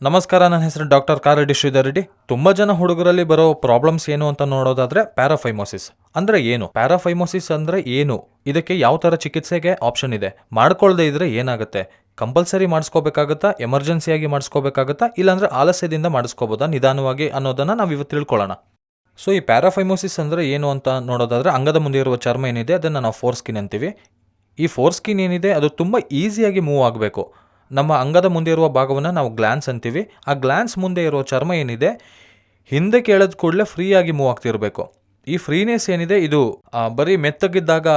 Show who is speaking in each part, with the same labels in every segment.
Speaker 1: ನಮಸ್ಕಾರ, ನನ್ನ ಹೆಸರು ಡಾಕ್ಟರ್ ಕಾರ ರೆಡ್ಡಿ ಶ್ರೀಧರ್ ರೆಡ್ಡಿ. ತುಂಬಾ ಜನ ಹುಡುಗರಲ್ಲಿ ಬರೋ ಪ್ರಾಬ್ಲಮ್ಸ್ ಏನು ಅಂತ ನೋಡೋದಾದ್ರೆ ಪ್ಯಾರಾಫೈಮೋಸಿಸ್ ಅಂದ್ರೆ ಏನು, ಪ್ಯಾರಾಫೈಮೋಸಿಸ್ ಅಂದ್ರೆ ಏನು, ಇದಕ್ಕೆ ಯಾವ ತರ ಚಿಕಿತ್ಸೆಗೆ ಆಪ್ಷನ್ ಇದೆ, ಮಾಡ್ಕೊಳ್ದೇ ಇದ್ರೆ ಏನಾಗುತ್ತೆ, ಕಂಪಲ್ಸರಿ ಮಾಡಿಸ್ಕೋಬೇಕಾಗತ್ತಾ, ಎಮರ್ಜೆನ್ಸಿಯಾಗಿ ಮಾಡಿಸ್ಕೋಬೇಕಾಗತ್ತಾ, ಇಲ್ಲಾಂದ್ರೆ ಆಲಸ್ಯದಿಂದ ಮಾಡಿಸ್ಕೋಬೋದಾ ನಿಧಾನವಾಗಿ ಅನ್ನೋದನ್ನ ನಾವು ಇವತ್ತು ತಿಳ್ಕೊಳ್ಳೋಣ. ಸೊ ಈ ಪ್ಯಾರಾಫೈಮೋಸಿಸ್ ಅಂದ್ರೆ ಏನು ಅಂತ ನೋಡೋದಾದ್ರೆ, ಅಂಗದ ಮುಂದೆ ಇರುವ ಚರ್ಮ ಏನಿದೆ ಅದನ್ನು ನಾವು ಫೋರ್ ಸ್ಕಿನ್ ಅಂತೀವಿ. ಈ ಫೋರ್ ಸ್ಕಿನ್ ಏನಿದೆ ಅದು ತುಂಬ ಈಸಿಯಾಗಿ ಮೂವ್ ಆಗಬೇಕು. ನಮ್ಮ ಅಂಗದ ಮುಂದೆ ಇರುವ ಭಾಗವನ್ನು ನಾವು ಗ್ಲ್ಯಾನ್ಸ್ ಅಂತೀವಿ. ಆ ಗ್ಲ್ಯಾನ್ಸ್ ಮುಂದೆ ಇರುವ ಚರ್ಮ ಏನಿದೆ ಹಿಂದಕ್ಕೆ ಎಳೆದ ಕೂಡಲೇ ಫ್ರೀಯಾಗಿ ಮೂವ್ ಆಗ್ತಿರಬೇಕು. ಈ ಫ್ರೀನೆಸ್ ಏನಿದೆ ಇದು ಬರೀ ಮೆತ್ತಗಿದ್ದಾಗ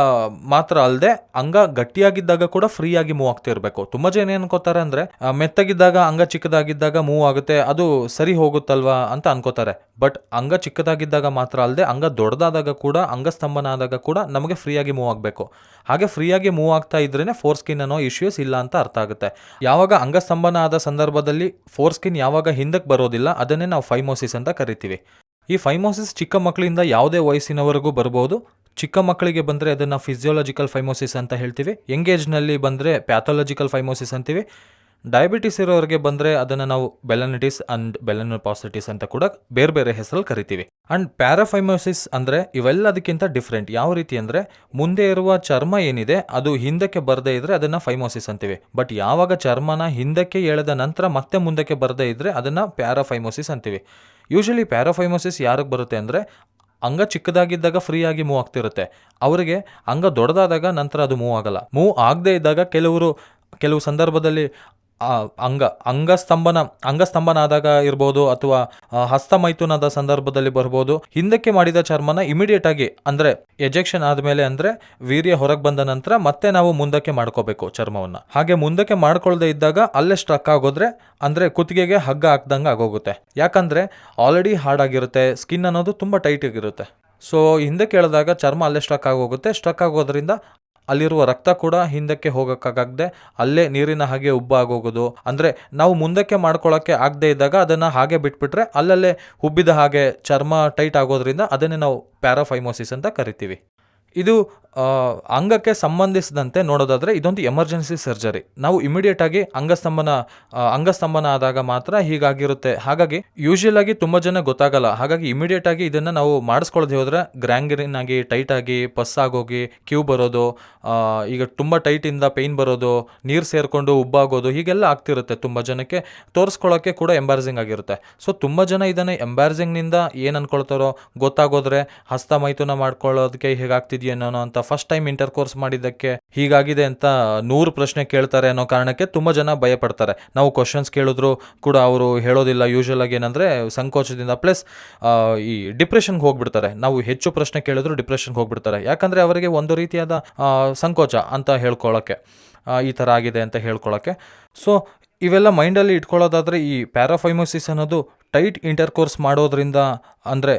Speaker 1: ಮಾತ್ರ ಅಲ್ಲದೆ ಅಂಗ ಗಟ್ಟಿಯಾಗಿದ್ದಾಗ ಕೂಡ ಫ್ರೀಯಾಗಿ ಮೂವ್ ಆಗ್ತಿರ್ಬೇಕು. ತುಂಬ ಜನ ಏನು ಅನ್ಕೋತಾರೆ ಅಂದರೆ ಮೆತ್ತಗಿದ್ದಾಗ ಅಂಗ ಚಿಕ್ಕದಾಗಿದ್ದಾಗ ಮೂವ್ ಆಗುತ್ತೆ, ಅದು ಸರಿ ಹೋಗುತ್ತಲ್ವಾ ಅಂತ ಅನ್ಕೋತಾರೆ. ಬಟ್ ಅಂಗ ಚಿಕ್ಕದಾಗಿದ್ದಾಗ ಮಾತ್ರ ಅಲ್ಲದೆ ಅಂಗ ದೊಡ್ಡದಾದಾಗ ಕೂಡ, ಅಂಗಸ್ತಂಭನ ಆದಾಗ ಕೂಡ ನಮಗೆ ಫ್ರೀಯಾಗಿ ಮೂವ್ ಆಗಬೇಕು. ಹಾಗೆ ಫ್ರೀಯಾಗಿ ಮೂವ್ ಆಗ್ತಾ ಇದ್ರೇ ಫೋರ್ ಸ್ಕಿನ್ ಅನ್ನೋ ಇಶ್ಯೂಸ್ ಇಲ್ಲ ಅಂತ ಅರ್ಥ ಆಗುತ್ತೆ. ಯಾವಾಗ ಅಂಗಸ್ತಂಭನ ಆದ ಸಂದರ್ಭದಲ್ಲಿ ಫೋರ್ ಸ್ಕಿನ್ ಯಾವಾಗ ಹಿಂದಕ್ಕೆ ಬರೋದಿಲ್ಲ ಅದನ್ನೇ ನಾವು ಫೈಮೋಸಿಸ್ ಅಂತ ಕರಿತೀವಿ. ಈ ಫೈಮೋಸಿಸ್ ಚಿಕ್ಕ ಮಕ್ಕಳಿಂದ ಯಾವುದೇ ವಯಸ್ಸಿನವರೆಗೂ ಬರ್ಬೋದು. ಚಿಕ್ಕ ಮಕ್ಕಳಿಗೆ ಬಂದರೆ ಅದನ್ನು ಫಿಸಿಯೋಲಾಜಿಕಲ್ ಫೈಮೋಸಿಸ್ ಅಂತ ಹೇಳ್ತೀವಿ. ಯಂಗ್ ಏಜ್ನಲ್ಲಿ ಬಂದರೆ ಪ್ಯಾಥೋಲಾಜಿಕಲ್ ಫೈಮೋಸಿಸ್ ಅಂತೀವಿ. ಡಯಾಬಿಟಿಸ್ ಇರೋರಿಗೆ ಬಂದರೆ ಅದನ್ನು ನಾವು ಬೆಲನಿಟಿಸ್ ಅಂಡ್ ಬೆಲನೋಪಾಸಿಟಿಸ್ ಅಂತ ಕೂಡ ಬೇರೆ ಬೇರೆ ಹೆಸರಲ್ಲಿ ಕರಿತೀವಿ. ಅಂಡ್ ಪ್ಯಾರಾಫೈಮೋಸಿಸ್ ಅಂದರೆ ಇವೆಲ್ಲದಕ್ಕಿಂತ ಡಿಫ್ರೆಂಟ್. ಯಾವ ರೀತಿ ಅಂದರೆ, ಮುಂದೆ ಇರುವ ಚರ್ಮ ಏನಿದೆ ಅದು ಹಿಂದಕ್ಕೆ ಬರದೇ ಇದ್ದರೆ ಅದನ್ನು ಫೈಮೋಸಿಸ್ ಅಂತೀವಿ. ಬಟ್ ಯಾವಾಗ ಚರ್ಮನ ಹಿಂದಕ್ಕೆ ಎಳೆದ ನಂತರ ಮತ್ತೆ ಮುಂದಕ್ಕೆ ಬರದೇ ಇದ್ದರೆ ಅದನ್ನು ಪ್ಯಾರಾಫೈಮೋಸಿಸ್ ಅಂತೀವಿ. ಯೂಶಲಿ ಪ್ಯಾರಾಫೈಮೋಸಿಸ್ ಯಾರಿಗೆ ಬರುತ್ತೆ ಅಂದರೆ, ಅಂಗ ಚಿಕ್ಕದಾಗಿದ್ದಾಗ ಫ್ರೀಯಾಗಿ ಮೂವ್ ಆಗ್ತಿರುತ್ತೆ, ಅವರಿಗೆ ಅಂಗ ದೊಡ್ಡದಾದಾಗ ನಂತರ ಅದು ಮೂವ್ ಆಗಲ್ಲ. ಮೂವ್ ಆಗದೇ ಇದ್ದಾಗ ಕೆಲವು ಸಂದರ್ಭದಲ್ಲಿ ಅಂಗಸ್ತಂಭನ ಆದಾಗ ಇರ್ಬೋದು, ಅಥವಾ ಹಸ್ತಮೈಥುನದ ಸಂದರ್ಭದಲ್ಲಿ ಬರ್ಬೋದು. ಹಿಂದಕ್ಕೆ ಮಾಡಿದ ಚರ್ಮನ ಇಮಿಡಿಯೇಟ್ ಆಗಿ ಅಂದರೆ ಎಜೆಕ್ಷನ್ ಆದಮೇಲೆ, ಅಂದರೆ ವೀರ್ಯ ಹೊರಗೆ ಬಂದ ನಂತರ ಮತ್ತೆ ನಾವು ಮುಂದಕ್ಕೆ ಮಾಡ್ಕೋಬೇಕು ಚರ್ಮವನ್ನು. ಹಾಗೆ ಮುಂದಕ್ಕೆ ಮಾಡ್ಕೊಳ್ದೇ ಇದ್ದಾಗ ಅಲ್ಲೇ ಸ್ಟ್ರಕ್ ಆಗೋದ್ರೆ, ಅಂದರೆ ಕುತ್ತಿಗೆಗೆ ಹಗ್ಗ ಹಾಕ್ದಂಗೆ ಆಗೋಗುತ್ತೆ. ಯಾಕಂದರೆ ಆಲ್ರೆಡಿ ಹಾರ್ಡ್ ಆಗಿರುತ್ತೆ, ಸ್ಕಿನ್ ಅನ್ನೋದು ತುಂಬ ಟೈಟ್ ಆಗಿರುತ್ತೆ. ಸೊ ಹಿಂದಕ್ಕೆ ಎಳೆದಾಗ ಚರ್ಮ ಅಲ್ಲೇ ಸ್ಟ್ರಕ್ ಆಗೋಗುತ್ತೆ. ಸ್ಟ್ರಕ್ ಆಗೋದ್ರಿಂದ ಅಲ್ಲಿರುವ ರಕ್ತ ಕೂಡ ಹಿಂದಕ್ಕೆ ಹೋಗೋಕ್ಕಾಗದೆ ಅಲ್ಲೇ ನೀರಿನ ಹಾಗೆ ಉಬ್ಬಾಗೋಗೋದು. ಅಂದರೆ ನಾವು ಮುಂದಕ್ಕೆ ಮಾಡ್ಕೊಳ್ಳೋಕ್ಕೆ ಆಗದೆ ಇದ್ದಾಗ ಅದನ್ನು ಹಾಗೆ ಬಿಟ್ಬಿಟ್ರೆ ಅಲ್ಲಲ್ಲೇ ಉಬ್ಬಿದ ಹಾಗೆ ಚರ್ಮ ಟೈಟ್ ಆಗೋದ್ರಿಂದ ಅದನ್ನೇ ನಾವು ಪ್ಯಾರಾಫೈಮೋಸಿಸ್ ಅಂತ ಕರಿತೀವಿ. ಇದು ಅಂಗಕ್ಕೆ ಸಂಬಂಧಿಸಿದಂತೆ ನೋಡೋದಾದರೆ ಇದೊಂದು ಎಮರ್ಜೆನ್ಸಿ ಸರ್ಜರಿ. ನಾವು ಇಮಿಡಿಯೇಟ್ ಆಗಿ ಅಂಗಸ್ತಂಭನ ಆದಾಗ ಮಾತ್ರ ಹೀಗಾಗಿರುತ್ತೆ. ಹಾಗಾಗಿ ಯೂಶುವಲ್ ಆಗಿ ತುಂಬ ಜನ ಗೊತ್ತಾಗಲ್ಲ. ಹಾಗಾಗಿ ಇಮಿಡಿಯೇಟ್ ಆಗಿ ಇದನ್ನು ನಾವು ಮಾಡಿಸ್ಕೊಳ್ಳದೆ ಹೋದರೆ ಗ್ರ್ಯಾಂಗ್ರೀನ್ ಆಗಿ, ಟೈಟ್ ಆಗಿ, ಪಸ್ ಆಗೋಗಿ, ಕ್ಯೂ ಬರೋದು, ಈಗ ತುಂಬ ಟೈಟಿಂದ ಪೇಯ್ನ್ ಬರೋದು, ನೀರು ಸೇರಿಕೊಂಡು ಉಬ್ಬಾಗೋದು, ಹೀಗೆಲ್ಲ ಆಗ್ತಿರುತ್ತೆ. ತುಂಬ ಜನಕ್ಕೆ ತೋರಿಸ್ಕೊಳ್ಳೋಕ್ಕೆ ಕೂಡ ಎಂಬಾರಸಿಂಗ್ ಆಗಿರುತ್ತೆ. ಸೊ ತುಂಬ ಜನ ಇದನ್ನು ಎಂಬಾರಸಿಂಗ್ನಿಂದ ಏನು ಅನ್ಕೊಳ್ತಾರೋ, ಗೊತ್ತಾಗೋದ್ರೆ ಹಸ್ತಮೈಥುನ ಮಾಡ್ಕೊಳ್ಳೋದಕ್ಕೆ ಹೇಗಾಗ್ತಿದೆಯೇನೋ ಅಂತ ಫಸ್ಟ್ ಟೈಮ್ ಇಂಟರ್ ಕೋರ್ಸ್ ಮಾಡಿದ್ದಕ್ಕೆ ಹೀಗಾಗಿದೆ ಅಂತ 100 ಪ್ರಶ್ನೆ ಕೇಳ್ತಾರೆ ಅನ್ನೋ ಕಾರಣಕ್ಕೆ ತುಂಬ ಜನ ಭಯ ಪಡ್ತಾರೆ. ನಾವು ಕ್ವಶನ್ಸ್ ಕೇಳಿದ್ರು ಕೂಡ ಅವರು ಹೇಳೋದಿಲ್ಲ. ಯೂಶುವಲ್ ಆಗಿ ಏನಂದರೆ ಸಂಕೋಚದಿಂದ, ಪ್ಲಸ್ ಈ ಡಿಪ್ರೆಷನ್ಗೆ ಹೋಗ್ಬಿಡ್ತಾರೆ. ನಾವು ಹೆಚ್ಚು ಪ್ರಶ್ನೆ ಕೇಳಿದ್ರು ಡಿಪ್ರೆಷನ್ಗೆ ಹೋಗ್ಬಿಡ್ತಾರೆ. ಯಾಕಂದರೆ ಅವರಿಗೆ ಒಂದು ರೀತಿಯಾದ ಸಂಕೋಚ ಅಂತ ಹೇಳ್ಕೊಳ್ಳೋಕ್ಕೆ, ಈ ಥರ ಆಗಿದೆ ಅಂತ ಹೇಳ್ಕೊಳ್ಳೋಕ್ಕೆ. ಸೊ ಇವೆಲ್ಲ ಮೈಂಡಲ್ಲಿ ಇಟ್ಕೊಳ್ಳೋದಾದರೆ, ಈ ಪ್ಯಾರಾಫೈಮೋಸಿಸ್ ಅನ್ನೋದು ಟೈಟ್ ಇಂಟರ್ಕೋರ್ಸ್ ಮಾಡೋದ್ರಿಂದ, ಅಂದರೆ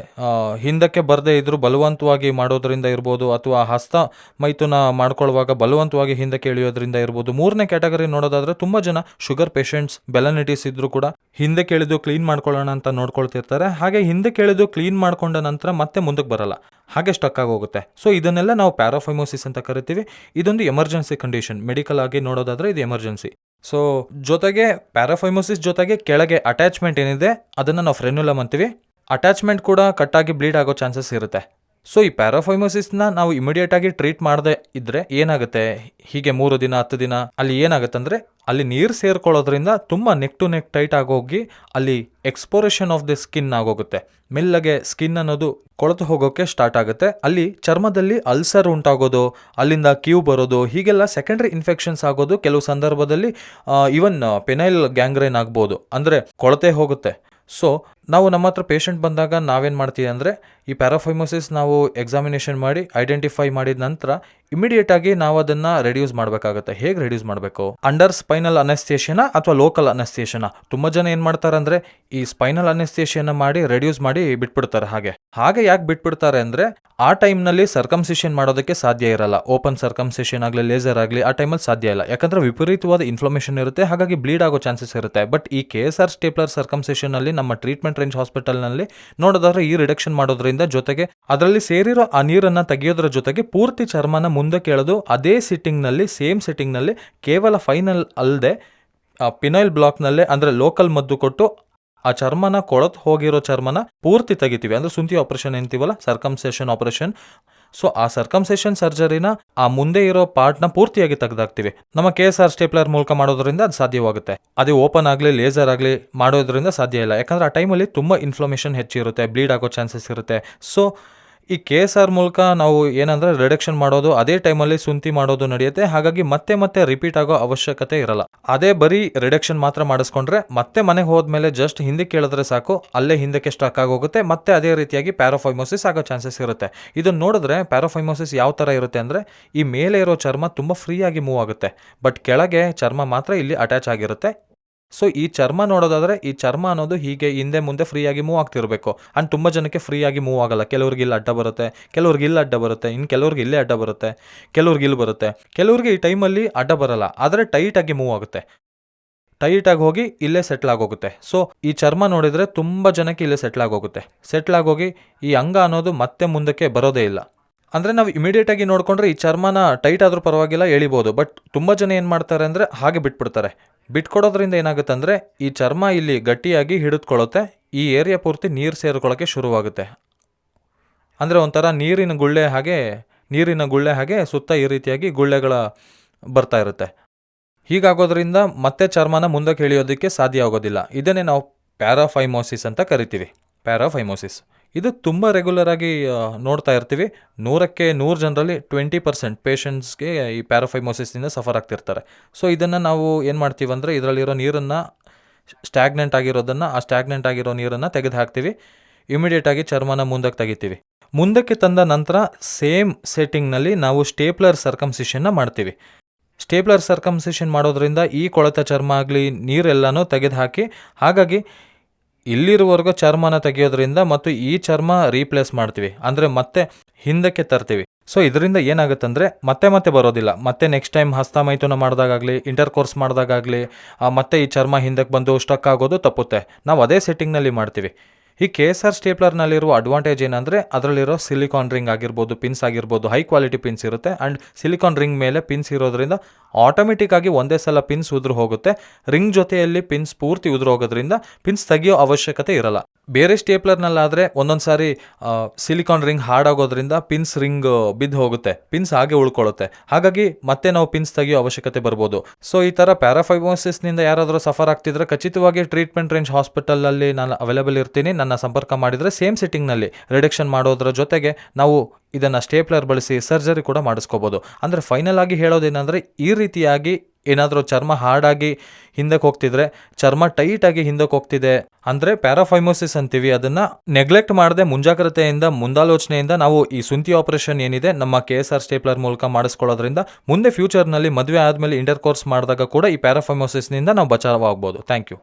Speaker 1: ಹಿಂದಕ್ಕೆ ಬರದೇ ಇದ್ದರೂ ಬಲವಂತವಾಗಿ ಮಾಡೋದ್ರಿಂದ ಇರ್ಬೋದು, ಅಥವಾ ಹಸ್ತ ಮೈಥುನ ಮಾಡ್ಕೊಳ್ಳುವಾಗ ಬಲವಂತವಾಗಿ ಹಿಂದಕ್ಕೆ ಎಳೆಯೋದ್ರಿಂದ ಇರ್ಬೋದು. 3ನೇ ಕ್ಯಾಟಗರಿ ನೋಡೋದಾದರೆ, ತುಂಬ ಜನ ಶುಗರ್ ಪೇಷಂಟ್ಸ್, ಬೆಲನಿಟಿಸ್ ಇದ್ದರೂ ಕೂಡ ಹಿಂದಕ್ಕೆ ಎಳೆದು ಕ್ಲೀನ್ ಮಾಡ್ಕೊಳ್ಳೋಣ ಅಂತ ನೋಡ್ಕೊಳ್ತಿರ್ತಾರೆ. ಹಾಗೆ ಹಿಂದಕ್ಕೆ ಎಳೆದು ಕ್ಲೀನ್ ಮಾಡ್ಕೊಂಡ ನಂತರ ಮತ್ತೆ ಮುಂದಕ್ಕೆ ಬರಲ್ಲ, ಹಾಗೆ ಸ್ಟಕ್ ಆಗೋಗುತ್ತೆ. ಸೊ ಇದನ್ನೆಲ್ಲ ನಾವು ಪ್ಯಾರಾಫೈಮೋಸಿಸ್ ಅಂತ ಕರಿತೀವಿ. ಇದೊಂದು ಎಮರ್ಜೆನ್ಸಿ ಕಂಡೀಷನ್. ಮೆಡಿಕಲ್ ಆಗಿ ನೋಡೋದಾದರೆ ಇದು ಎಮರ್ಜೆನ್ಸಿ. ಸೊ ಜೊತೆಗೆ ಪ್ಯಾರಾಫೈಮೋಸಿಸ್ ಜೊತೆಗೆ ಕೆಳಗೆ ಅಟ್ಯಾಚ್ಮೆಂಟ್ ಏನಿದೆ ಅದನ್ನು ನಾವು ಫ್ರೆನ್ಯುಲಮ್ ಅಂತೀವಿ. ಅಟ್ಯಾಚ್ಮೆಂಟ್ ಕೂಡ ಕಟ್ಟಾಗಿ ಬ್ಲೀಡ್ ಆಗೋ ಚಾನ್ಸಸ್ ಇರುತ್ತೆ. ಸೊ ಈ ಪ್ಯಾರಾಫೈಮೋಸಿಸ್ನ ನಾವು ಇಮಿಡಿಯೇಟಾಗಿ ಟ್ರೀಟ್ ಮಾಡದೆ ಇದ್ದರೆ ಏನಾಗುತ್ತೆ, ಹೀಗೆ 3 ದಿನ 10 ದಿನ ಅಲ್ಲಿ ಏನಾಗುತ್ತೆ ಅಂದರೆ, ಅಲ್ಲಿ ನೀರು ಸೇರ್ಕೊಳ್ಳೋದ್ರಿಂದ ತುಂಬ ನೆಕ್ ಟು ನೆಕ್ ಟೈಟ್ ಆಗೋಗಿ ಅಲ್ಲಿ ಎಕ್ಸ್ಪೋರೇಷನ್ ಆಫ್ ದಿ ಸ್ಕಿನ್ ಆಗೋಗುತ್ತೆ. ಮೆಲ್ಲಗೆ ಸ್ಕಿನ್ ಅನ್ನೋದು ಕೊಳೆತು ಹೋಗೋಕ್ಕೆ ಸ್ಟಾರ್ಟ್ ಆಗುತ್ತೆ. ಅಲ್ಲಿ ಚರ್ಮದಲ್ಲಿ ಅಲ್ಸರ್ ಉಂಟಾಗೋದು, ಅಲ್ಲಿಂದ ಕ್ಯೂ ಬರೋದು, ಹೀಗೆಲ್ಲ ಸೆಕೆಂಡ್ರಿ ಇನ್ಫೆಕ್ಷನ್ಸ್ ಆಗೋದು. ಕೆಲವು ಸಂದರ್ಭದಲ್ಲಿ ಈವನ್ ಪೆನೈಲ್ ಗ್ಯಾಂಗ್ರೇನ್ ಆಗ್ಬೋದು, ಅಂದರೆ ಕೊಳತೆ ಹೋಗುತ್ತೆ. ಸೊ ನಾವು ನಮ್ಮ ಹತ್ರ ಪೇಷಂಟ್ ಬಂದಾಗ ನಾವೇನು ಮಾಡ್ತೀವಿ ಅಂದರೆ, ಈ ಪ್ಯಾರಾಫೈಮೋಸಿಸ್ ನಾವು ಎಕ್ಸಾಮಿನೇಷನ್ ಮಾಡಿ ಐಡೆಂಟಿಫೈ ಮಾಡಿದ ನಂತರ ಇಮಿಡಿಯೇಟಾಗಿ ನಾವು ಅದನ್ನು ರೆಡ್ಯೂಸ್ ಮಾಡಬೇಕಾಗುತ್ತೆ. ಹೇಗೆ ರೆಡ್ಯೂಸ್ ಮಾಡಬೇಕು? ಅಂಡರ್ ಸ್ಪೈನಲ್ ಅನೆಸ್ಥೇಷಿಯನ ಅಥವಾ ಲೋಕಲ್ ಅನೆಸ್ಥೇಷಿಯನ. ತುಂಬ ಜನ ಏನು ಮಾಡ್ತಾರೆ ಅಂದರೆ, ಈ ಸ್ಪೈನಲ್ ಅನೆಸ್ಥೇಷಿಯನ ಮಾಡಿ ರೆಡ್ಯೂಸ್ ಮಾಡಿ ಬಿಟ್ಬಿಡ್ತಾರೆ. ಹಾಗೆ ಯಾಕೆ ಬಿಟ್ಬಿಡ್ತಾರೆ ಅಂದರೆ, ಆ ಟೈಮ್ನಲ್ಲಿ ಸರ್ಕಮ್ಸಿಷನ್ ಮಾಡೋದಕ್ಕೆ ಸಾಧ್ಯ ಇರಲ್ಲ. ಓಪನ್ ಸರ್ಕಮ್ಸಿಷನ್ ಆಗಲಿ, ಲೇಸರ್ ಆಗಲಿ ಆ ಟೈಮಲ್ಲಿ ಸಾಧ್ಯ ಇಲ್ಲ. ಯಾಕಂದರೆ ವಿಪರೀತವಾದ ಇನ್ಫ್ಲಮೇಷನ್ ಇರುತ್ತೆ, ಹಾಗಾಗಿ ಬ್ಲೀಡ್ ಆಗೋ ಚಾನ್ಸಸ್ ಇರುತ್ತೆ. ಬಟ್ ಈ KSR ಸ್ಟೇಪ್ಲರ್ ಸರ್ಕಮ್ಸಿಷನಲ್ಲಿ ನಮ್ಮ ಟ್ರೀಟ್ಮೆಂಟ್ ರೇಂಜ್ ಹಾಸ್ಪಿಟಲ್ನಲ್ಲಿ ನೋಡೋದಾದ್ರೆ ಈ ರಿಡಕ್ಷನ್ ಮಾಡೋದ್ರಿಂದ, ಜೊತೆಗೆ ಅದರಲ್ಲಿ ಸೇರಿರೋ ಆ ನೀರನ್ನು ತೆಗೆಯೋದ್ರ ಜೊತೆಗೆ ಪೂರ್ತಿ ಚರ್ಮನ ಮುಂದೆ ಕೇಳೋದು, ಅದೇ ಸಿಟ್ಟಿಂಗ್ನಲ್ಲಿ, ಸೇಮ್ ಸಿಟ್ಟಿಂಗ್ನಲ್ಲಿ, ಕೇವಲ ಫೈನಲ್ ಅಲ್ಲದೆ ಪಿನೈಲ್ ಬ್ಲಾಕ್ನಲ್ಲೇ ಅಂದರೆ ಲೋಕಲ್ ಮದ್ದು ಕೊಟ್ಟು ಆ ಚರ್ಮನ ಕೊಳತು ಹೋಗಿರೋ ಚರ್ಮನ ಪೂರ್ತಿ ತೆಗಿತೀವಿ. ಅಂದರೆ ಸುಂತಿ ಆಪರೇಷನ್ ಅಂತೀವಲ್ಲ, ಸರ್ಕಮ್ಸೇಷನ್ ಆಪರೇಷನ್. ಸೊ ಆ ಸರ್ಕಮ್ಸೇಷನ್ ಸರ್ಜರಿನ ಆ ಮುಂದೆ ಇರೋ ಪಾರ್ಟ್ನ ಪೂರ್ತಿಯಾಗಿ ತೆಗೆದಾಕ್ತೀವಿ. ನಮ್ಮ KSR ಸ್ಟೇಪ್ಲರ್ ಮೂಲಕ ಮಾಡೋದ್ರಿಂದ ಅದು ಸಾಧ್ಯವಾಗುತ್ತೆ. ಅದು ಓಪನ್ ಆಗಲಿ ಲೇಸರ್ ಆಗಲಿ ಮಾಡೋದ್ರಿಂದ ಸಾಧ್ಯ ಇಲ್ಲ. ಯಾಕಂದರೆ ಆ ಟೈಮಲ್ಲಿ ತುಂಬ ಇನ್ಫ್ಲಮೇಷನ್ ಹೆಚ್ಚಿರುತ್ತೆ, ಬ್ಲೀಡ್ ಆಗೋ ಚಾನ್ಸಸ್ ಇರುತ್ತೆ. ಸೊ ಈ KSR ಮೂಲಕ ನಾವು ಏನಂದರೆ ರಿಡಕ್ಷನ್ ಮಾಡೋದು, ಅದೇ ಟೈಮಲ್ಲಿ ಸುಂತಿ ಮಾಡೋದು ನಡೆಯುತ್ತೆ. ಹಾಗಾಗಿ ಮತ್ತೆ ರಿಪೀಟ್ ಆಗೋ ಅವಶ್ಯಕತೆ ಇರಲ್ಲ. ಅದೇ ಬರೀ ರಿಡಕ್ಷನ್ ಮಾತ್ರ ಮಾಡಿಸ್ಕೊಂಡ್ರೆ ಮತ್ತೆ ಮನೆಗೆ ಹೋದ್ಮೇಲೆ ಜಸ್ಟ್ ಹಿಂದಕ್ಕೆ ಕೇಳಿದ್ರೆ ಸಾಕು, ಅಲ್ಲೇ ಹಿಂದಕ್ಕೆ ಸ್ಟಕ್ ಆಗೋಗುತ್ತೆ. ಮತ್ತೆ ಅದೇ ರೀತಿಯಾಗಿ ಪ್ಯಾರಾಫೈಮೋಸಿಸ್ ಆಗೋ ಚಾನ್ಸಸ್ ಇರುತ್ತೆ. ಇದನ್ನು ನೋಡಿದ್ರೆ ಪ್ಯಾರಾಫೈಮೋಸಿಸ್ ಯಾವ ಥರ ಇರುತ್ತೆ ಅಂದರೆ, ಈ ಮೇಲೆ ಇರೋ ಚರ್ಮ ತುಂಬ ಫ್ರೀಯಾಗಿ ಮೂವ್ ಆಗುತ್ತೆ, ಬಟ್ ಕೆಳಗೆ ಚರ್ಮ ಮಾತ್ರ ಇಲ್ಲಿ ಅಟ್ಯಾಚ್ ಆಗಿರುತ್ತೆ. ಸೊ ಈ ಚರ್ಮ ನೋಡೋದಾದರೆ, ಈ ಚರ್ಮ ಅನ್ನೋದು ಹೀಗೆ ಹಿಂದೆ ಮುಂದೆ ಫ್ರೀಯಾಗಿ ಮೂವ್ ಆಗ್ತಿರಬೇಕು. ಆ್ಯಂಡ್ ತುಂಬ ಜನಕ್ಕೆ ಫ್ರೀಯಾಗಿ ಮೂವ್ ಆಗಲ್ಲ. ಕೆಲವ್ರಿಗೆ ಇಲ್ಲಿ ಅಡ್ಡ ಬರುತ್ತೆ, ಕೆಲವ್ರಿಗೆ ಇಲ್ಲಿ ಅಡ್ಡ ಬರುತ್ತೆ, ಇನ್ನು ಕೆಲವ್ರಿಗೆ ಇಲ್ಲೇ ಅಡ್ಡ ಬರುತ್ತೆ, ಕೆಲವ್ರಿಗೆ ಇಲ್ಲಿ ಬರುತ್ತೆ. ಕೆಲವ್ರಿಗೆ ಈ ಟೈಮಲ್ಲಿ ಅಡ್ಡ ಬರಲ್ಲ, ಆದರೆ ಟೈಟಾಗಿ ಮೂವ್ ಆಗುತ್ತೆ. ಟೈಟಾಗಿ ಹೋಗಿ ಇಲ್ಲೇ ಸೆಟ್ಲ್ ಆಗೋಗುತ್ತೆ. ಸೊ ಈ ಚರ್ಮ ನೋಡಿದರೆ ತುಂಬ ಜನಕ್ಕೆ ಇಲ್ಲೇ ಸೆಟ್ಲ್ ಆಗೋಗುತ್ತೆ. ಸೆಟ್ಲ್ ಆಗೋಗಿ ಈ ಅಂಗ ಅನ್ನೋದು ಮತ್ತೆ ಮುಂದಕ್ಕೆ ಬರೋದೇ ಇಲ್ಲ. ಅಂದರೆ ನಾವು ಇಮಿಡಿಯೇಟಾಗಿ ನೋಡಿಕೊಂಡ್ರೆ ಈ ಚರ್ಮನ ಟೈಟ್ ಆದರೂ ಪರವಾಗಿಲ್ಲ, ಎಳಿಬೋದು. ಬಟ್ ತುಂಬ ಜನ ಏನು ಮಾಡ್ತಾರೆ ಅಂದರೆ ಹಾಗೆ ಬಿಟ್ಬಿಡ್ತಾರೆ. ಬಿಟ್ಕೊಡೋದ್ರಿಂದ ಏನಾಗುತ್ತೆ ಅಂದರೆ, ಈ ಚರ್ಮ ಇಲ್ಲಿ ಗಟ್ಟಿಯಾಗಿ ಹಿಡಿದುಕೊಳ್ಳುತ್ತೆ, ಈ ಏರಿಯಾ ಪೂರ್ತಿ ನೀರು ಸೇರ್ಕೊಳ್ಳೋಕ್ಕೆ ಶುರುವಾಗುತ್ತೆ. ಅಂದರೆ ಒಂಥರ ನೀರಿನ ಗುಳ್ಳೆ ಹಾಗೆ ಸುತ್ತ ಈ ರೀತಿಯಾಗಿ ಗುಳ್ಳೆಗಳ ಬರ್ತಾ ಇರುತ್ತೆ. ಹೀಗಾಗೋದ್ರಿಂದ ಮತ್ತೆ ಚರ್ಮನ ಮುಂದಕ್ಕೆ ಎಳೆಯೋದಕ್ಕೆ ಸಾಧ್ಯ ಆಗೋದಿಲ್ಲ. ಇದನ್ನೇ ನಾವು ಪ್ಯಾರಾಫೈಮೋಸಿಸ್ ಅಂತ ಕರಿತೀವಿ. ಪ್ಯಾರಾಫೈಮೋಸಿಸ್ ಇದು ತುಂಬ ರೆಗ್ಯುಲರ್ ಆಗಿ ನೋಡ್ತಾ ಇರ್ತೀವಿ. 100ಕ್ಕೆ 100 ಜನರಲ್ಲಿ 20% ಪೇಷಂಟ್ಸ್ಗೆ ಈ ಪ್ಯಾರಾಫೈಮೋಸಿಸ್ನಿಂದ ಸಫರ್ ಆಗ್ತಿರ್ತಾರೆ. ಸೊ ಇದನ್ನು ನಾವು ಏನು ಮಾಡ್ತೀವಿ ಅಂದರೆ, ಇದರಲ್ಲಿರೋ ನೀರನ್ನು ಸ್ಟ್ಯಾಗ್ನೆಂಟ್ ಆಗಿರೋ ನೀರನ್ನು ತೆಗೆದು ಹಾಕ್ತೀವಿ. ಇಮಿಡಿಯೇಟಾಗಿ ಚರ್ಮನ ಮುಂದಕ್ಕೆ ತೆಗಿತೀವಿ. ಮುಂದಕ್ಕೆ ತಂದ ನಂತರ ಸೇಮ್ ಸೆಟ್ಟಿಂಗ್ನಲ್ಲಿ ನಾವು ಸ್ಟೇಪ್ಲರ್ ಸರ್ಕಮ್ಸಿಷನ್ನ ಮಾಡ್ತೀವಿ. ಸ್ಟೇಪ್ಲರ್ ಸರ್ಕಮ್ಸಿಷನ್ ಮಾಡೋದ್ರಿಂದ ಈ ಕೊಳೆತ ಚರ್ಮ ಆಗಲಿ ನೀರೆಲ್ಲನೂ ತೆಗೆದು ಹಾಕಿ, ಹಾಗಾಗಿ ಇಲ್ಲಿರುವವರೆಗೂ ಚರ್ಮನ ತೆಗೆಯೋದ್ರಿಂದ ಮತ್ತು ಈ ಚರ್ಮ ರೀಪ್ಲೇಸ್ ಮಾಡ್ತೀವಿ, ಅಂದರೆ ಮತ್ತೆ ಹಿಂದಕ್ಕೆ ತರ್ತೀವಿ. ಸೊ ಇದರಿಂದ ಏನಾಗುತ್ತಂದರೆ ಮತ್ತೆ ಬರೋದಿಲ್ಲ. ಮತ್ತೆ ನೆಕ್ಸ್ಟ್ ಟೈಮ್ ಹಸ್ತಮೈಥುನ ಮಾಡಿದಾಗಲಿ, ಇಂಟರ್ಕೋರ್ಸ್ ಮಾಡಿದಾಗಲಿ ಮತ್ತೆ ಈ ಚರ್ಮ ಹಿಂದಕ್ಕೆ ಬಂದು ಸ್ಟಕ್ ಆಗೋದು ತಪ್ಪುತ್ತೆ. ನಾವು ಅದೇ ಸೆಟ್ಟಿಂಗ್ನಲ್ಲಿ ಮಾಡ್ತೀವಿ. ಈ KSR ಸ್ಟೇಪ್ಲರ್ನಲ್ಲಿರುವ ಅಡ್ವಾಂಟೇಜ್ ಏನಂದರೆ, ಅದರಲ್ಲಿರೋ ಸಿಲಿಕಾನ್ ರಿಂಗ್ ಆಗಿರ್ಬೋದು, ಪಿನ್ಸ್ ಆಗಿರ್ಬೋದು, ಹೈ ಕ್ವಾಲಿಟಿ ಪಿನ್ಸ್ ಇರುತ್ತೆ. ಆ್ಯಂಡ್ ಸಿಲಿಕಾನ್ ರಿಂಗ್ ಮೇಲೆ ಪಿನ್ಸ್ ಇರೋದ್ರಿಂದ ಆಟೋಮೆಟಿಕ್ಕಾಗಿ ಒಂದೇ ಸಲ ಪಿನ್ಸ್ ಉದುರು ಹೋಗುತ್ತೆ. ರಿಂಗ್ ಜೊತೆಯಲ್ಲಿ ಪಿನ್ಸ್ ಪೂರ್ತಿ ಉದುರು ಹೋಗೋದ್ರಿಂದ ಪಿನ್ಸ್ ತೆಗಿಯೋ ಅವಶ್ಯಕತೆ ಇರಲ್ಲ. ಬೇರೆ ಸ್ಟೇಪ್ಲರ್ನಲ್ಲಾದರೆ ಒಂದೊಂದು ಸಾರಿ ಸಿಲಿಕಾನ್ ರಿಂಗ್ ಹಾಡಾಗೋದ್ರಿಂದ ಪಿನ್ಸ್ ರಿಂಗ್ ಬಿದ್ದು ಹೋಗುತ್ತೆ, ಪಿನ್ಸ್ ಹಾಗೆ ಉಳ್ಕೊಳ್ಳುತ್ತೆ. ಹಾಗಾಗಿ ಮತ್ತೆ ನಾವು ಪಿನ್ಸ್ ತೆಗಿಯೋ ಅವಶ್ಯಕತೆ ಬರ್ಬೋದು. ಸೊ ಈ ಥರ ಪ್ಯಾರಾಫೈಮೋಸಿಸ್ನಿಂದ ಯಾರಾದರೂ ಸಫರ್ ಆಗ್ತಿದ್ರೆ ಖಚಿತವಾಗಿ ಟ್ರೀಟ್ಮೆಂಟ್ ರೇಂಜ್ ಹಾಸ್ಪಿಟಲಲ್ಲಿ ನಾನು ಅವೈಲೇಬಲ್ ಇರ್ತೀನಿ. ನನ್ನ ಸಂಪರ್ಕ ಮಾಡಿದರೆ ಸೇಮ್ ಸಿಟ್ಟಿಂಗ್ನಲ್ಲಿ ರಿಡಕ್ಷನ್ ಮಾಡೋದ್ರ ಜೊತೆಗೆ ನಾವು ಇದನ್ನು ಸ್ಟೇಪ್ಲರ್ ಬಳಸಿ ಸರ್ಜರಿ ಕೂಡ ಮಾಡಿಸ್ಕೋಬೋದು. ಅಂದರೆ ಫೈನಲ್ ಆಗಿ ಹೇಳೋದೇನೆಂದರೆ, ಈ ರೀತಿಯಾಗಿ ಏನಾದರೂ ಚರ್ಮ ಹಾರ್ಡಾಗಿ ಹಿಂದಕ್ಕೆ ಹೋಗ್ತಿದ್ರೆ, ಚರ್ಮ ಟೈಟಾಗಿ ಹಿಂದಕ್ಕೆ ಹೋಗ್ತಿದೆ ಅಂದರೆ ಪ್ಯಾರಾಫೈಮೋಸಿಸ್ ಅಂತೀವಿ. ಅದನ್ನು ನೆಗ್ಲೆಕ್ಟ್ ಮಾಡದೆ ಮುಂಜಾಗ್ರತೆಯಿಂದ, ಮುಂದಾಲೋಚನೆಯಿಂದ ನಾವು ಈ ಸುಂತಿ ಆಪರೇಷನ್ ಏನಿದೆ ನಮ್ಮ KSR ಸ್ಟೇಪ್ಲರ್ ಮೂಲಕ ಮಾಡಿಸ್ಕೊಳ್ಳೋದ್ರಿಂದ ಮುಂದೆ ಫ್ಯೂಚರ್ನಲ್ಲಿ ಮದುವೆ ಆದಮೇಲೆ ಇಂಟರ್ಕೋರ್ಸ್ ಮಾಡಿದಾಗ ಕೂಡ ಈ ಪ್ಯಾರಾಫೈಮೋಸಿಸ್ನಿಂದ ನಾವು ಬಚಾವಾಗ್ಬೋದು. Thank you.